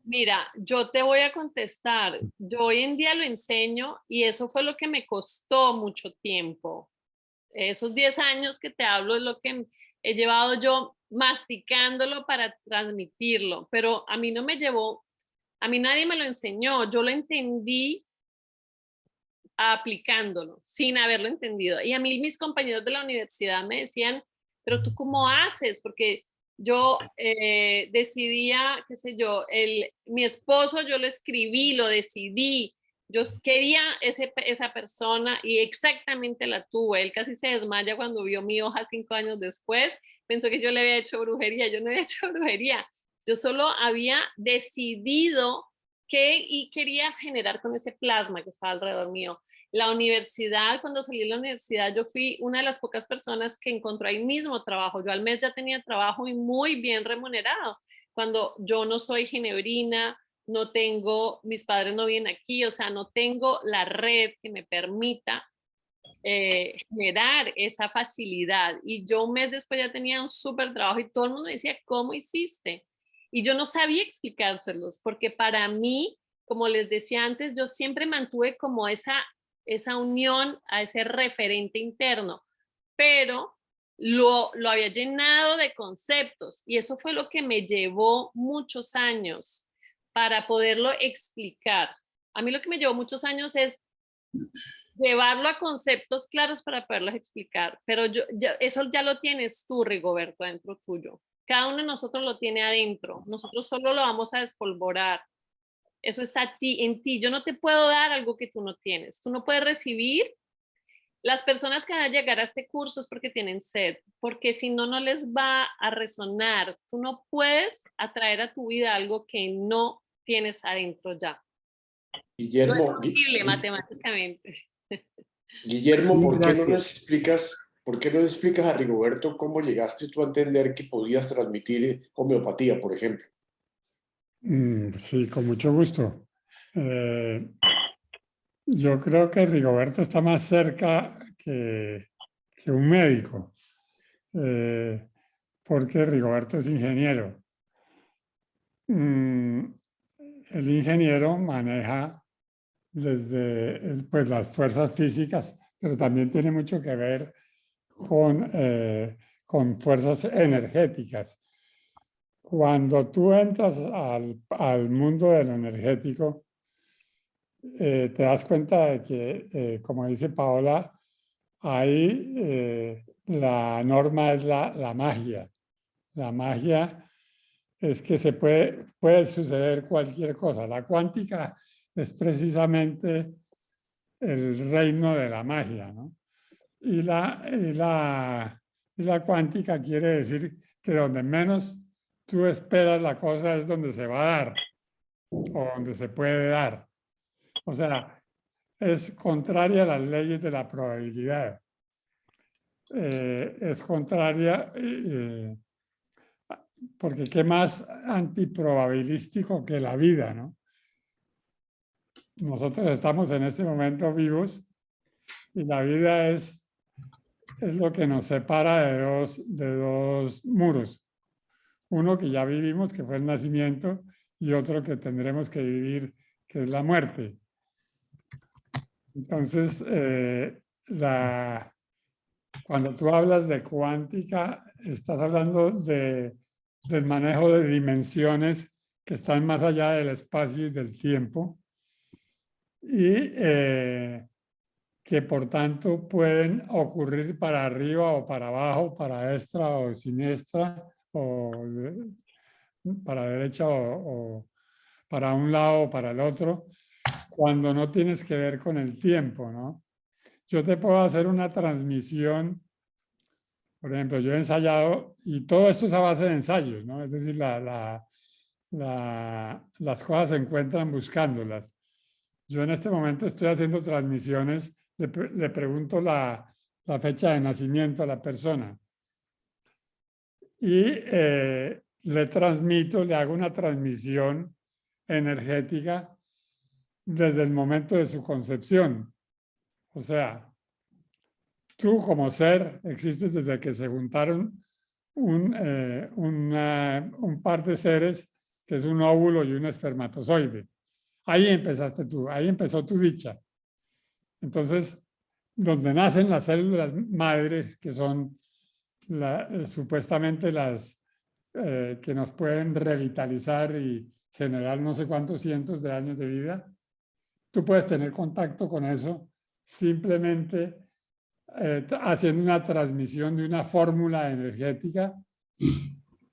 S4: Mira, yo te voy a contestar. Yo hoy en día lo enseño y eso fue lo que me costó mucho tiempo. Esos 10 años que te hablo es lo que he llevado yo masticándolo para transmitirlo, pero a mí no me llevó, a mí nadie me lo enseñó, yo lo entendí aplicándolo, sin haberlo entendido. Y a mí mis compañeros de la universidad me decían, pero tú ¿cómo haces? Porque yo decidía, qué sé yo, mi esposo yo lo escribí, lo decidí, yo quería esa persona y exactamente la tuve. Él casi se desmaya cuando vio mi hoja 5 años después, pensó que yo le había hecho brujería, yo no había hecho brujería, yo solo había decidido qué quería generar con ese plasma que estaba alrededor mío. La universidad, cuando salí de la universidad, yo fui una de las pocas personas que encontró ahí mismo trabajo. Yo al mes ya tenía trabajo y muy bien remunerado. Cuando yo no soy ginebrina, no tengo, mis padres no viven aquí, o sea, no tengo la red que me permita generar esa facilidad. Y yo un mes después ya tenía un súper trabajo y todo el mundo me decía, ¿cómo hiciste? Y yo no sabía explicárselos, porque para mí, como les decía antes, yo siempre mantuve como esa unión a ese referente interno, pero lo había llenado de conceptos y eso fue lo que me llevó muchos años para poderlo explicar. A mí lo que me llevó muchos años es llevarlo a conceptos claros para poderlos explicar, pero eso ya lo tienes tú, Rigoberto, dentro tuyo. Cada uno de nosotros lo tiene adentro, nosotros solo lo vamos a despolvorar. Eso está en ti. Yo no te puedo dar algo que tú no tienes. Tú no puedes recibir. Las personas que van a llegar a este curso es porque tienen sed, porque si no, no les va a resonar. Tú no puedes atraer a tu vida algo que no tienes adentro ya.
S2: Guillermo,
S4: no es posible matemáticamente.
S2: Guillermo, ¿por qué no les explicas a Rigoberto cómo llegaste tú a entender que podías transmitir homeopatía, por ejemplo?
S11: Sí, con mucho gusto. Yo creo que Rigoberto está más cerca que un médico, porque Rigoberto es ingeniero. El ingeniero maneja desde pues, las fuerzas físicas, pero también tiene mucho que ver con fuerzas energéticas. Cuando tú entras al mundo del energético, te das cuenta de que, como dice Paola, ahí la norma es la magia. La magia es que puede suceder cualquier cosa. La cuántica es precisamente el reino de la magia, ¿no? Y la cuántica quiere decir que donde menos tú esperas la cosa es donde se va a dar o donde se puede dar. O sea, es contraria a las leyes de la probabilidad. Es contraria porque qué más antiprobabilístico que la vida, ¿no? Nosotros estamos en este momento vivos y la vida es lo que nos separa de dos muros. Uno que ya vivimos, que fue el nacimiento, y otro que tendremos que vivir, que es la muerte. Entonces, cuando tú hablas de cuántica, estás hablando del manejo de dimensiones que están más allá del espacio y del tiempo y que por tanto pueden ocurrir para arriba o para abajo, para extra o siniestra, o para derecha o para un lado o para el otro, cuando no tienes que ver con el tiempo, ¿no? Yo te puedo hacer una transmisión, por ejemplo, yo he ensayado, y todo esto es a base de ensayos, ¿no? Es decir, las cosas se encuentran buscándolas. Yo en este momento estoy haciendo transmisiones, le pregunto la fecha de nacimiento a la persona y le transmito, le hago una transmisión energética desde el momento de su concepción. O sea, tú como ser existes desde que se juntaron un par de seres que es un óvulo y un espermatozoide. Ahí empezaste tú, ahí empezó tu dicha. Entonces, donde nacen las células madres, que son supuestamente las que nos pueden revitalizar y generar no sé cuántos cientos de años de vida, tú puedes tener contacto con eso simplemente haciendo una transmisión de una fórmula energética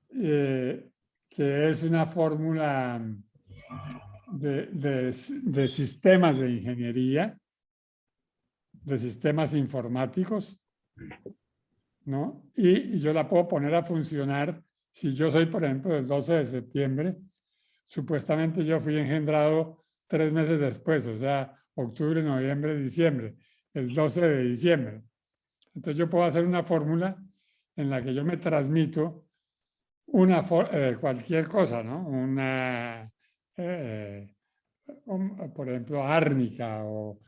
S11: que es una fórmula de sistemas de ingeniería, de sistemas informáticos, ¿no? Y yo la puedo poner a funcionar si yo soy, por ejemplo, el 12 de septiembre, supuestamente yo fui engendrado 3 meses después, o sea, octubre, noviembre, diciembre, el 12 de diciembre. Entonces yo puedo hacer una fórmula en la que yo me transmito cualquier cosa, ¿no? Por ejemplo, árnica o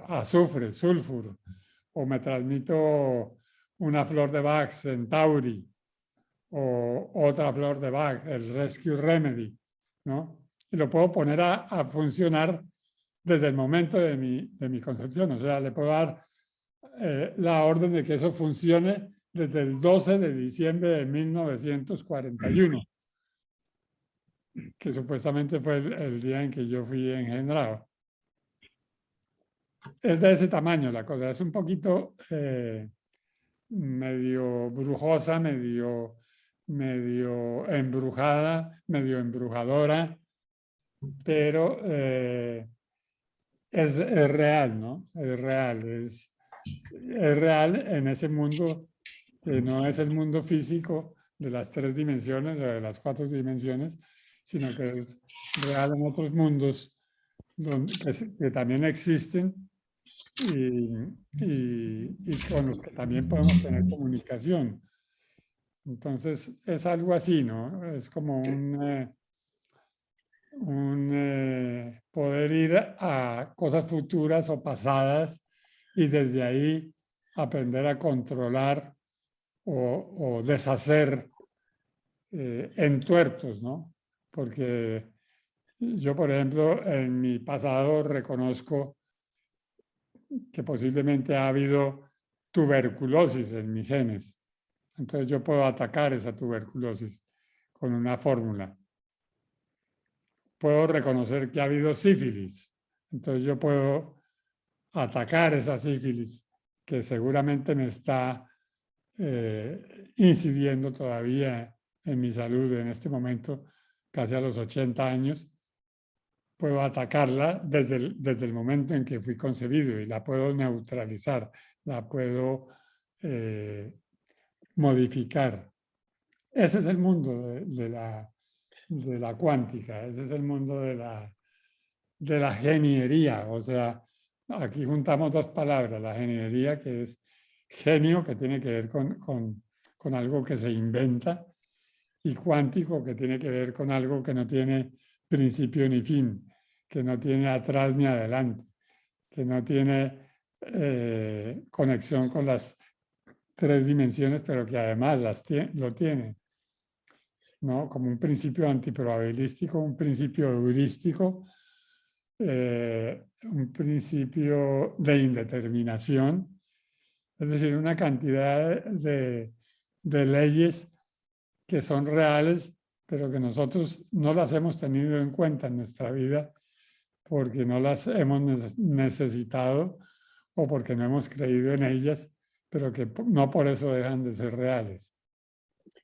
S11: azufre, sulfur, o me transmito una flor de Bach, Centauri, o otra flor de Bach, el Rescue Remedy, ¿no? Y lo puedo poner a funcionar desde el momento de mi concepción. O sea, le puedo dar la orden de que eso funcione desde el 12 de diciembre de 1941, que supuestamente fue el día en que yo fui engendrado. Es de ese tamaño la cosa, es un poquito medio brujosa, medio embrujada, medio embrujadora, pero es real, ¿no? Es real en ese mundo que no es el mundo físico de las 3 dimensiones o de las 4 dimensiones, sino que es real en otros mundos que también existen y con los que también podemos tener comunicación. Entonces, es algo así, ¿no? Es como poder ir a cosas futuras o pasadas y desde ahí aprender a controlar o deshacer entuertos, ¿no? Porque yo, por ejemplo, en mi pasado reconozco que posiblemente ha habido tuberculosis en mis genes. Entonces yo puedo atacar esa tuberculosis con una fórmula. Puedo reconocer que ha habido sífilis. Entonces yo puedo atacar esa sífilis que seguramente me está incidiendo todavía en mi salud en este momento, casi a los 80 años. Puedo atacarla desde el momento en que fui concebido y la puedo neutralizar, la puedo modificar. Ese es el mundo de la cuántica, ese es el mundo de la ingeniería. O sea, aquí juntamos dos palabras, la ingeniería, que es genio, que tiene que ver con algo que se inventa, y cuántico, que tiene que ver con algo que no tiene principio ni fin, que no tiene atrás ni adelante, que no tiene conexión con las tres dimensiones, pero que además lo tiene, ¿no? Como un principio antiprobabilístico, un principio heurístico, un principio de indeterminación, es decir, una cantidad de leyes que son reales, pero que nosotros no las hemos tenido en cuenta en nuestra vida porque no las hemos necesitado o porque no hemos creído en ellas, pero que no por eso dejan de ser reales.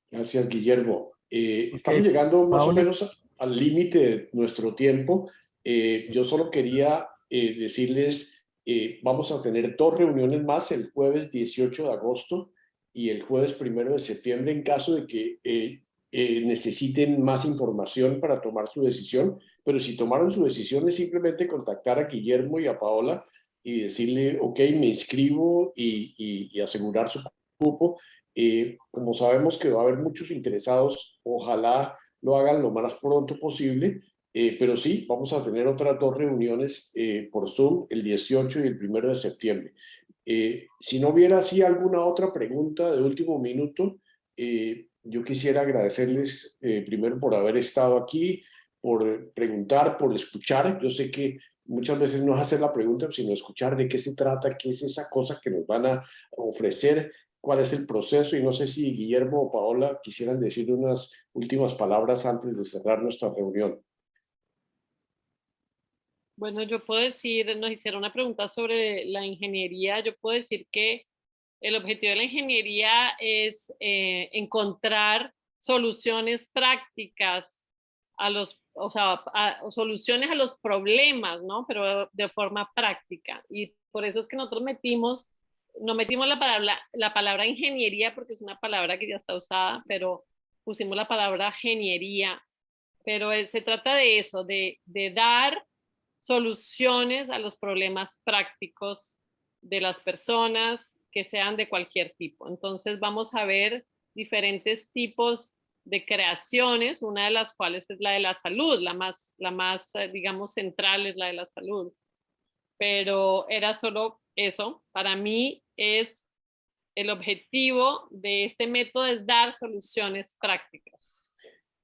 S2: Gracias, Guillermo. Estamos llegando más o menos al límite de nuestro tiempo. Yo solo quería decirles, vamos a tener 2 reuniones más, el jueves 18 de agosto y el jueves 1 de septiembre, en caso de que necesiten más información para tomar su decisión. Pero si tomaron su decisión, es simplemente contactar a Guillermo y a Paola y decirle, ok, me inscribo y asegurar su cupo. Como sabemos que va a haber muchos interesados, ojalá lo hagan lo más pronto posible, pero sí, vamos a tener otras 2 reuniones por Zoom, el 18 y el 1 de septiembre. Si no hubiera así alguna otra pregunta de último minuto, yo quisiera agradecerles primero por haber estado aquí, por preguntar, por escuchar. Yo sé que muchas veces no es hacer la pregunta, sino escuchar de qué se trata, qué es esa cosa que nos van a ofrecer, cuál es el proceso, y no sé si Guillermo o Paola quisieran decir unas últimas palabras antes de cerrar nuestra reunión.
S4: Bueno, yo puedo decir, nos hicieron una pregunta sobre la ingeniería, yo puedo decir que el objetivo de la ingeniería es encontrar soluciones prácticas soluciones a los problemas, ¿no? Pero de forma práctica. Y por eso es que nosotros no metimos la palabra ingeniería, porque es una palabra que ya está usada, pero pusimos la palabra ingeniería. Pero se trata de eso, de dar soluciones a los problemas prácticos de las personas que sean de cualquier tipo. Entonces vamos a ver diferentes tipos de creaciones, una de las cuales es la de la salud, la más digamos, central es la de la salud. Pero era solo eso. Para mí es el objetivo de este método es dar soluciones prácticas.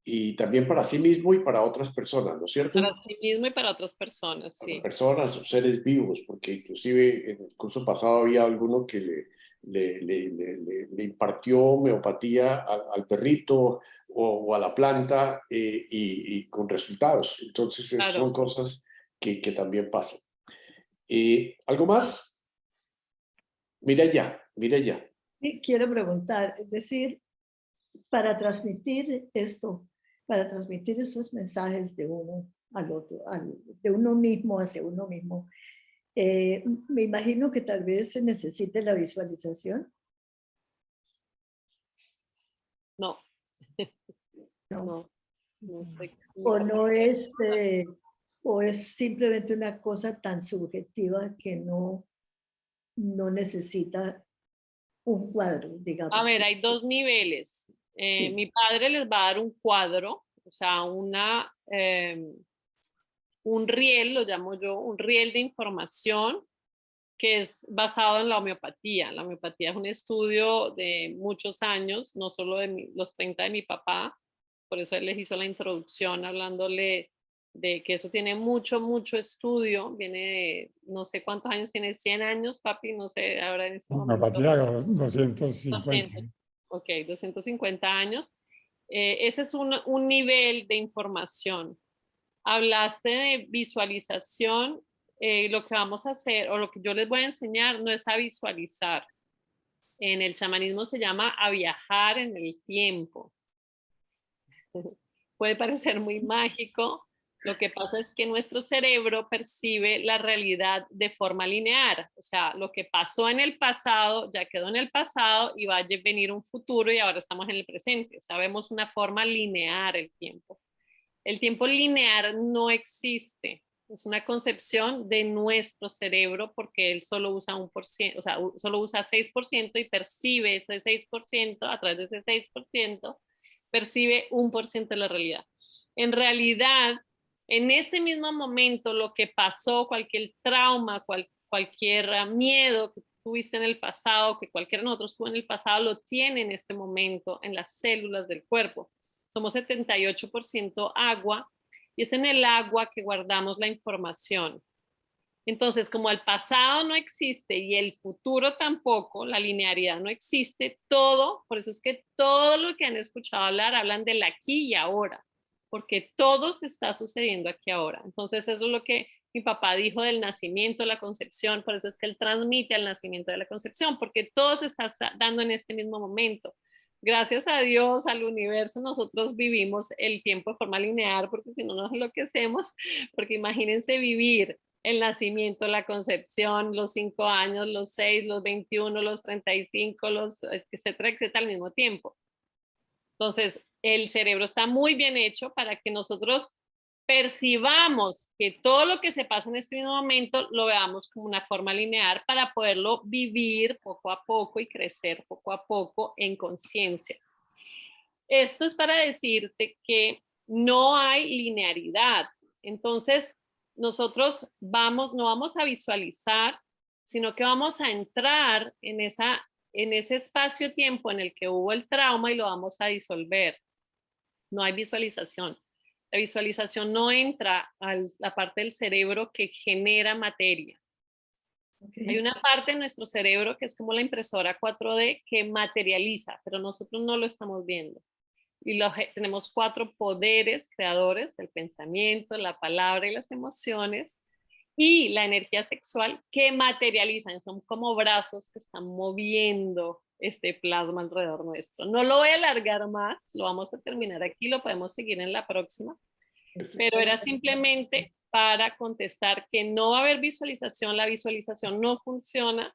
S2: Y también para sí mismo y para otras personas, ¿no es cierto?
S4: Para sí mismo y para otras personas, sí.
S2: Para personas o seres vivos, porque inclusive en el curso pasado había alguno que le impartió homeopatía al perrito o a la planta y con resultados. Entonces claro, son cosas que también pasan. ¿Algo más? Mira ya.
S5: Sí, quiero preguntar, es decir, para transmitir esto, para transmitir esos mensajes de uno al otro, de uno mismo hacia uno mismo, me imagino que tal vez se necesite la visualización.
S4: No. No sé.
S5: O es simplemente una cosa tan subjetiva que no necesita un cuadro, digamos.
S4: A ver, hay 2 niveles. Sí. Mi padre les va a dar un cuadro, o sea, un riel, lo llamo yo, un riel de información que es basado en la homeopatía. La homeopatía es un estudio de muchos años, no solo de los 30 de mi papá, por eso él les hizo la introducción hablándole de que eso tiene mucho estudio, viene de no sé cuántos años, tiene 100 años, papi, no sé, ahora en este momento.
S11: Homeopatía 250.
S4: 200, ok, 250 años. Ese es un nivel de información. Hablaste de visualización, lo que vamos a hacer o lo que yo les voy a enseñar no es a visualizar. En el chamanismo se llama a viajar en el tiempo. Puede parecer muy mágico. Lo que pasa es que nuestro cerebro percibe la realidad de forma lineal. O sea, lo que pasó en el pasado ya quedó en el pasado y va a venir un futuro y ahora estamos en el presente. O sea, vemos una forma lineal el tiempo. El tiempo lineal no existe. Es una concepción de nuestro cerebro porque él solo usa 1%, o sea, solo usa 6% y percibe ese 6%, a través de ese 6%, percibe 1% de la realidad. En realidad, en este mismo momento, lo que pasó, cualquier trauma, cualquier miedo que tuviste en el pasado, que cualquiera de nosotros tuvo en el pasado, lo tiene en este momento en las células del cuerpo. Somos 78% agua y es en el agua que guardamos la información. Entonces, como el pasado no existe y el futuro tampoco, la linealidad no existe, todo, por eso es que todo lo que han escuchado hablar, hablan del aquí y ahora, porque todo se está sucediendo aquí ahora. Entonces, eso es lo que mi papá dijo del nacimiento, la concepción, por eso es que él transmite al nacimiento de la concepción, porque todo se está dando en este mismo momento. Gracias a Dios, al universo, nosotros vivimos el tiempo de forma lineal, porque si no nos enloquecemos, porque imagínense vivir el nacimiento, la concepción, los 5 años, los 6, los 21, los 35, etcétera, etcétera, al mismo tiempo. Entonces, el cerebro está muy bien hecho para que nosotros percibamos que todo lo que se pasa en este mismo momento lo veamos como una forma lineal para poderlo vivir poco a poco y crecer poco a poco en conciencia. Esto es para decirte que no hay linealidad. Entonces, nosotros no vamos a visualizar, sino que vamos a entrar en ese espacio-tiempo en el que hubo el trauma y lo vamos a disolver. No hay visualización. La visualización no entra a la parte del cerebro que genera materia. Okay. Hay una parte en nuestro cerebro que es como la impresora 4D que materializa, pero nosotros no lo estamos viendo. Y tenemos 4 poderes creadores, el pensamiento, la palabra y las emociones, y la energía sexual que materializan, son como brazos que están moviendo este plasma alrededor nuestro. No lo voy a alargar más, lo vamos a terminar aquí, lo podemos seguir en la próxima, pero era simplemente para contestar que no va a haber visualización, la visualización no funciona,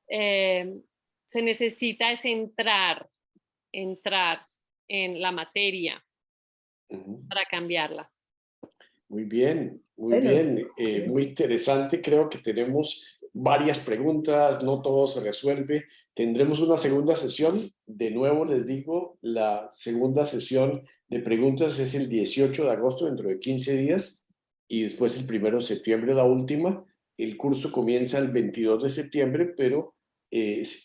S4: se necesita es entrar en la materia para cambiarla.
S2: Muy bien, muy bien, muy interesante. Creo que tenemos varias preguntas, no todo se resuelve. Tendremos una segunda sesión. De nuevo les digo, la segunda sesión de preguntas es el 18 de agosto, dentro de 15 días, y después el 1 de septiembre la última. El curso comienza el 22 de septiembre, pero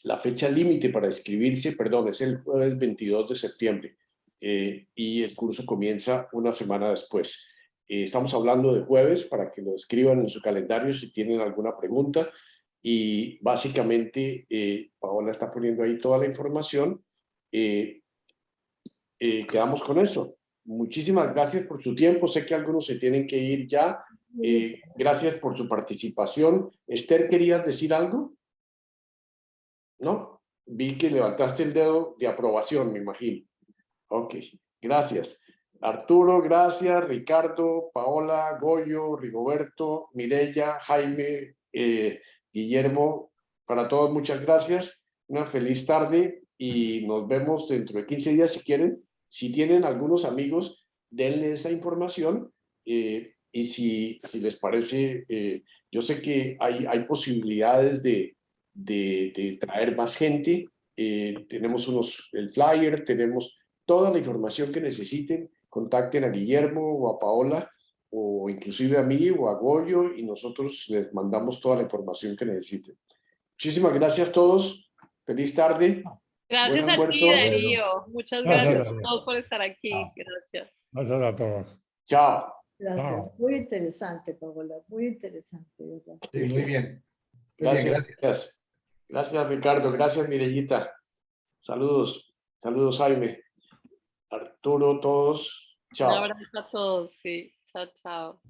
S2: la fecha límite para inscribirse, perdón, es el jueves 22 de septiembre, y el curso comienza una semana después. Estamos hablando de jueves para que lo escriban en su calendario si tienen alguna pregunta, y básicamente Paola está poniendo ahí toda la información. Quedamos con eso. Muchísimas gracias por su tiempo. Sé que algunos se tienen que ir ya. Gracias por su participación. Esther, ¿querías decir algo? ¿No? Vi que levantaste el dedo de aprobación, me imagino. Ok, gracias. Arturo, gracias. Ricardo, Paola, Goyo, Rigoberto, Mireya, Jaime, Guillermo, para todos muchas gracias. Una feliz tarde y nos vemos dentro de 15 días si quieren. Si tienen algunos amigos, denle esa información, y si les parece, yo sé que hay posibilidades de traer más gente. Tenemos el flyer, tenemos toda la información que necesiten. Contacten a Guillermo o a Paola o inclusive a mí o a Goyo, y nosotros les mandamos toda la información que necesiten. Muchísimas gracias a todos. Feliz tarde.
S4: Gracias
S2: Buen
S4: a ti,
S2: almuerzo.
S4: Darío. Muchas
S11: Gracias,
S4: gracias a
S11: Darío.
S4: todos por estar aquí. Gracias.
S11: Gracias a todos.
S2: Chao.
S5: Gracias.
S11: Chao.
S5: Muy interesante, Paola. Muy interesante, ¿verdad?
S6: Sí, muy bien. Muy bien,
S2: Gracias.
S6: gracias.
S2: Gracias, Ricardo. Gracias, Mirellita. Saludos. Saludos, Jaime. Arturo, todos.
S4: Un
S2: Chao.
S4: abrazo a todos. Sí. Chao, chao.